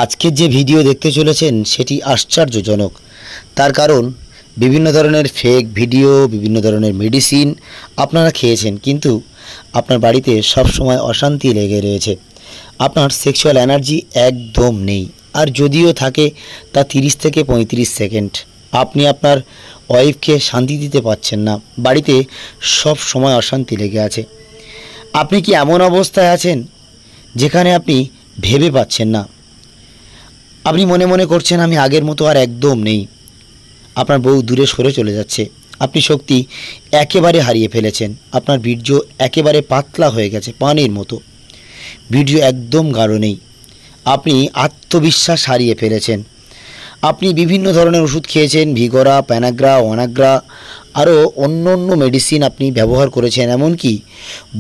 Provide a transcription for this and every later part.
আজকের যে ভিডিও দেখতে চলেছেন সেটি আশ্চর্যজনক। তার কারণ বিভিন্ন ধরনের ফেক ভিডিও, বিভিন্ন ধরনের মেডিসিন আপনারা খেয়েছেন, কিন্তু আপনার বাড়িতে সব সময় অশান্তি লেগে রয়েছে। আপনার সেক্সুয়াল এনার্জি একদম নেই, আর যদিও থাকে তা 30 থেকে 35 সেকেন্ড। আপনি আপনার ওয়াইফকে শান্তি দিতে পারছেন না, বাড়িতে সব সময় অশান্তি লেগে আছে। আপনি কি এমন অবস্থায় আছেন যেখানে আপনি ভেবে পাচ্ছেন না? আপনি মনে মনে করছেন আমি আগের মতো আর একদম নেই। আপনার বউ দূরে সরে চলে যাচ্ছে, আপনি শক্তি একেবারে হারিয়ে ফেলেছেন, আপনার বীর্য একেবারে পাতলা হয়ে গেছে পানির মতো, বীর্য একদম গাঢ় নেই, আপনি আত্মবিশ্বাস হারিয়ে ফেলেছেন। আপনি বিভিন্ন ধরনের ওষুধ খেয়েছেন, ভিগোরা, প্যানাগ্রা, ওয়ানাগ্রা, আরও অন্য মেডিসিন আপনি ব্যবহার করেছেন, এমনকি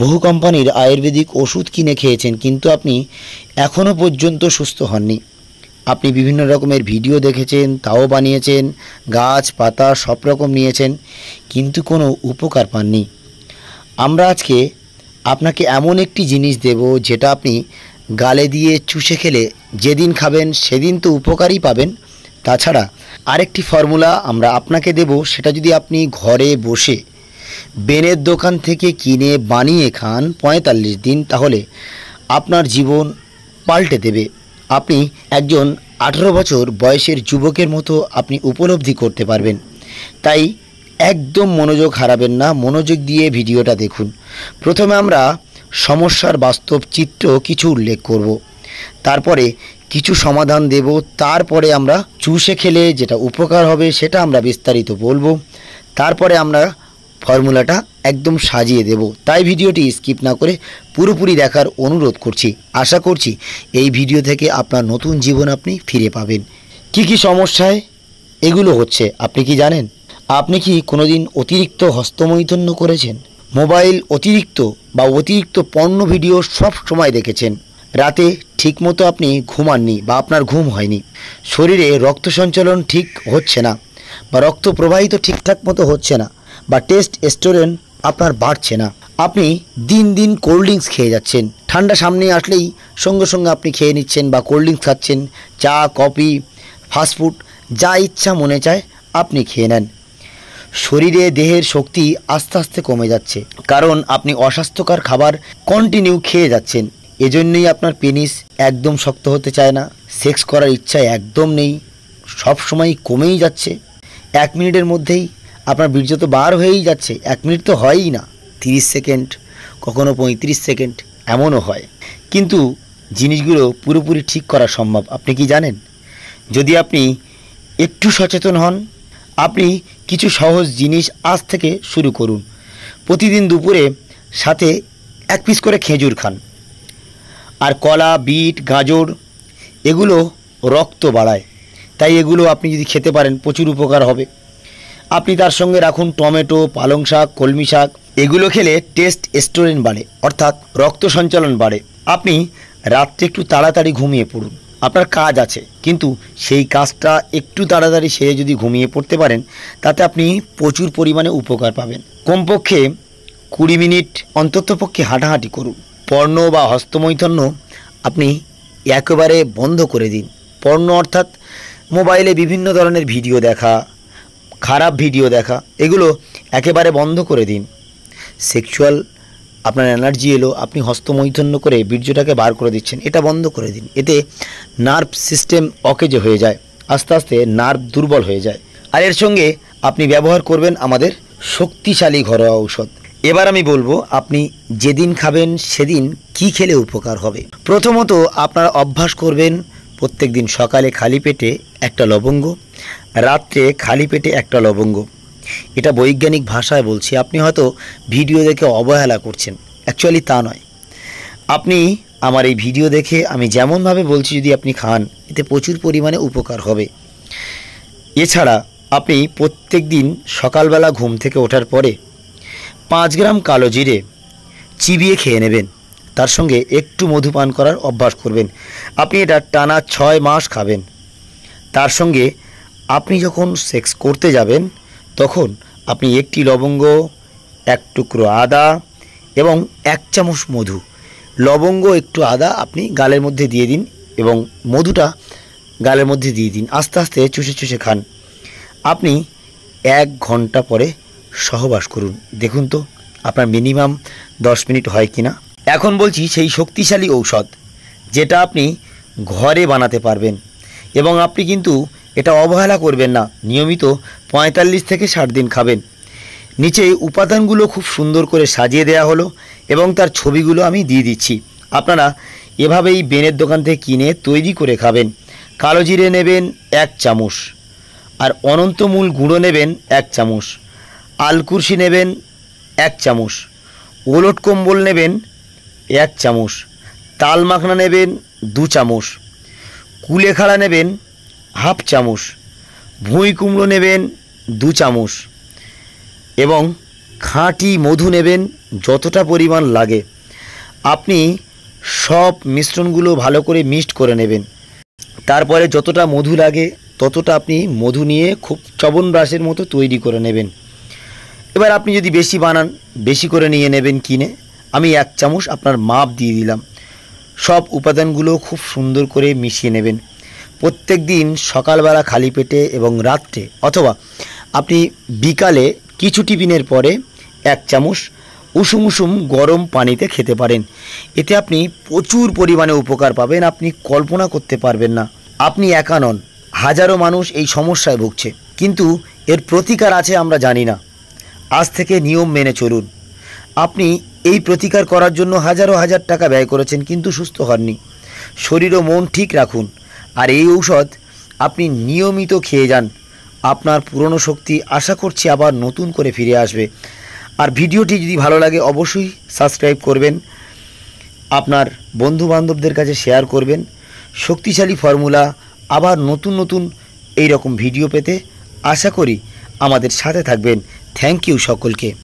বহু কোম্পানির আয়ুর্বেদিক ওষুধ কিনে খেয়েছেন, কিন্তু আপনি এখনও পর্যন্ত সুস্থ হননি। আপনি বিভিন্ন রকমের ভিডিও দেখেছেন, তাও বানিয়েছেন, গাছ পাতা সব রকম নিয়েছেন, কিন্তু কোনো উপকার পাননি। আমরা আজকে আপনাকে এমন একটি জিনিস দেব যেটা আপনি গালে দিয়ে চুষে খেলে যেদিন খাবেন সেদিন তো উপকারই পাবেন। তাছাড়া আরেকটি ফর্মুলা আমরা আপনাকে দেব, সেটা যদি আপনি ঘরে বসে বেনের দোকান থেকে কিনে বানিয়ে খান 45 দিন, তাহলে আপনার জীবন পাল্টে দেবে। আপনি একজন 18 বছর বয়সের যুবকের মতো আপনি উপলব্ধি করতে পারবেন। তাই একদম মনোযোগ হারাবেন না, মনোযোগ দিয়ে ভিডিওটা দেখুন। প্রথমে আমরা সমস্যার বাস্তব চিত্র কিছু উল্লেখ করব, তারপরে কিছু সমাধান দেব, তারপরে আমরা চুষে খেলে যেটা উপকার হবে সেটা আমরা বিস্তারিত বলবো, তারপরে আমরা ফর্মুলাটা একদম সাজিয়ে দেব। তাই ভিডিওটি স্কিপ না করে পুরোপুরি দেখার অনুরোধ করছি। আশা করছি এই ভিডিও থেকে আপনার নতুন জীবন আপনি ফিরে পাবেন। কি সমস্যায় এগুলো হচ্ছে আপনি কি জানেন? আপনি কি কোনোদিন অতিরিক্ত হস্তমৈথুন্য করেছেন? মোবাইল অতিরিক্ত পর্ণ ভিডিও সব সময় দেখেছেন? রাতে ঠিকমতো আপনি ঘুমাননি বা আপনার ঘুম হয়নি? শরীরে রক্ত সঞ্চালন ঠিক হচ্ছে না, বা রক্ত প্রবাহিত ঠিকঠাক মতো হচ্ছে না, বা টেস্টোস্টেরন আপনার বাড়ছে না? আপনি দিন কোল্ড ড্রিঙ্কস খেয়ে যাচ্ছেন, ঠান্ডা সামনে আসলেই সঙ্গে সঙ্গে আপনি খেয়ে নিচ্ছেন বা কোল্ড ড্রিঙ্কস খাচ্ছেন, চা, কফি, ফাস্টফুড যা ইচ্ছা মনে চায় আপনি খেয়ে নেন। শরীরে দেহের শক্তি আস্তে আস্তে কমে যাচ্ছে, কারণ আপনি অস্বাস্থ্যকর খাবার কন্টিনিউ খেয়ে যাচ্ছেন। এজন্যই আপনার পেনিস একদম শক্ত হতে চায় না, সেক্স করার ইচ্ছা একদম নেই, সব সময় কমেই যাচ্ছে। 1 মিনিটের মধ্যেই আপনার বীর্য তো বার হয়েই যাচ্ছে, 1 মিনিট তো হয়ই না, 30 সেকেন্ড, কখনো 35 সেকেন্ড এমনও হয়। কিন্তু জিনিসগুলো পুরোপুরি ঠিক করা সম্ভব, আপনি কি জানেন? যদি আপনি একটু সচেতন হন, আপনি কিছু সহজ জিনিস আজ থেকে শুরু করুন। প্রতিদিন দুপুরে সাথে 1 পিস করে খেজুর খান, আর কলা, বিট, গাজর এগুলো রক্ত বাড়ায়, তাই এগুলো আপনি যদি খেতে পারেন প্রচুর উপকার হবে। আপনি তার সঙ্গে রাখুন টমেটো, পালং শাক, কলমি শাক, এগুলো খেলে টেস্টোস্টেরন বাড়ে, অর্থাৎ রক্ত সঞ্চালন বাড়ে। আপনি রাত্রে একটু তাড়াতাড়ি ঘুমিয়ে পড়ুন, আপনার কাজ আছে, কিন্তু সেই কাজটা একটু তাড়াতাড়ি সেরে যদি ঘুমিয়ে পড়তে পারেন, তাতে আপনি প্রচুর পরিমাণে উপকার পাবেন। কমপক্ষে 20 মিনিট অন্ততপক্ষে হাঁটাহাঁটি করুন। পর্ণ বা হস্তমৈথুন্য আপনি একেবারে বন্ধ করে দিন। পর্ণ অর্থাৎ মোবাইলে বিভিন্ন ধরনের ভিডিও দেখা, খারাপ ভিডিও দেখা, এগুলো একেবারে বন্ধ করে দিন। সেক্সুয়াল আপনার এনার্জি এলো, আপনি হস্তমৈথুন্য করে বীর্যটাকে বার করে দিচ্ছেন, এটা বন্ধ করে দিন। এতে নার্ভ সিস্টেম অকেজ হয়ে যায়, আস্তে আস্তে নার্ভ দুর্বল হয়ে যায়। আর এর সঙ্গে আপনি ব্যবহার করবেন আমাদের শক্তিশালী ঘরোয়া ঔষধ। এবার আমি বলবো আপনি যেদিন খাবেন সেদিন কি খেলে উপকার হবে। প্রথমত আপনারা অভ্যাস করবেন প্রত্যেক দিন সকালে খালি পেটে একটা লবঙ্গ, রাত্রে খালি পেটে একটা লবঙ্গ। এটা বৈজ্ঞানিক ভাষায় বলছি, আপনি হয়তো ভিডিও দেখে অবহেলা করছেন, অ্যাকচুয়ালি তা নয়। আপনি আমার এই ভিডিও দেখে আমি যেমনভাবে বলছি যদি আপনি খান, এতে প্রচুর পরিমাণে উপকার হবে। এছাড়া আপনি প্রত্যেক দিন সকালবেলা ঘুম থেকে ওঠার পরে 5 গ্রাম কালো জিরে চিবিয়ে খেয়ে নেবেন, তার সঙ্গে একটু মধু পান করার অভ্যাস করবেন। আপনি এটা টানা 6 মাস খাবেন। তার সঙ্গে আপনি যখন সেক্স করতে যাবেন তখন আপনি একটি লবঙ্গ, 1 টুকরো আদা এবং 1 চামচ মধু, লবঙ্গ একটু আদা আপনি গালের মধ্যে দিয়ে দিন এবং মধুটা গালের মধ্যে দিয়ে দিন, আস্তে আস্তে চুষে চুষে খান। আপনি 1 ঘন্টা পরে সহবাস করুন, দেখুন তো আপনার মিনিমাম 10 মিনিট হয় কি না। এখন বলছি সেই শক্তিশালী ঔষধ যেটা আপনি ঘরে বানাতে পারবেন, এবং আপনি কিন্তু এটা অবহেলা করবেন না, নিয়মিত 45 থেকে 60 দিন খাবেন। নিচে উপাদানগুলো খুব সুন্দর করে সাজিয়ে দেওয়া হলো এবং তার ছবিগুলো আমি দিয়ে দিচ্ছি। আপনারা এভাবেই বেনের দোকান থেকে কিনে তৈরি করে খাবেন। কালো জিরে নেবেন 1 চামচ, আর অনন্তমূল গুঁড়ো নেবেন 1 চামচ, আলকুরশি নেবেন 1 চামচ, ওলট কম্বল নেবেন 1 চামচ, তাল মাখনা নেবেন 2 চামচ, কুলেখাড়া নেবেন 1/2 চামচ, ভুঁই কুমড়ো নেবেন 2 চামচ এবং খাঁটি মধু নেবেন যতটা পরিমাণ লাগে। আপনি সব মিশ্রণগুলো ভালো করে মিক্সড করে নেবেন। তারপরে যতটা মধু লাগে ততটা আপনি মধু নিয়ে খুব চবনব্রাশের মতো তৈরি করে নেবেন। এবার আপনি যদি বেশি বানান, বেশি করে নিয়ে নেবেন কিনে। আমি 1 চামচ আপনার মাপ দিয়ে দিলাম। সব উপাদানগুলো খুব সুন্দর করে মিশিয়ে নেবেন। প্রত্যেক দিন সকালবেলা খালি পেটে এবং রাত্রে, অথবা আপনি বিকালে কিছু টিফিনের পরে 1 চামচ উষুম উষুম গরম পানিতে খেতে পারেন। এতে আপনি প্রচুর পরিমাণে উপকার পাবেন, আপনি কল্পনা করতে পারবেন না। আপনি একা নন, হাজারো মানুষ এই সমস্যায় ভুগছে, কিন্তু এর প্রতিকার আছে আমরা জানি না। আজ থেকে নিয়ম মেনে চলুন। আপনি এই প্রতিকার করার জন্য হাজার টাকা ব্যয় করেছেন কিন্তু সুস্থ হননি। শরীর ও মন ঠিক রাখুন, আর এই ঔষধ আপনি নিয়মিত খেয়ে যান। আপনার পুরনো শক্তি আশা করছি আবার নতুন করে ফিরে আসবে। আর ভিডিওটি যদি ভালো লাগে অবশ্যই সাবস্ক্রাইব করবেন, আপনার বন্ধু বান্ধবদের কাছে শেয়ার করবেন। শক্তিশালী ফর্মুলা আবার নতুন এই রকম ভিডিও পেতে আশা করি আমাদের সাথে থাকবেন। থ্যাংক ইউ সকলকে।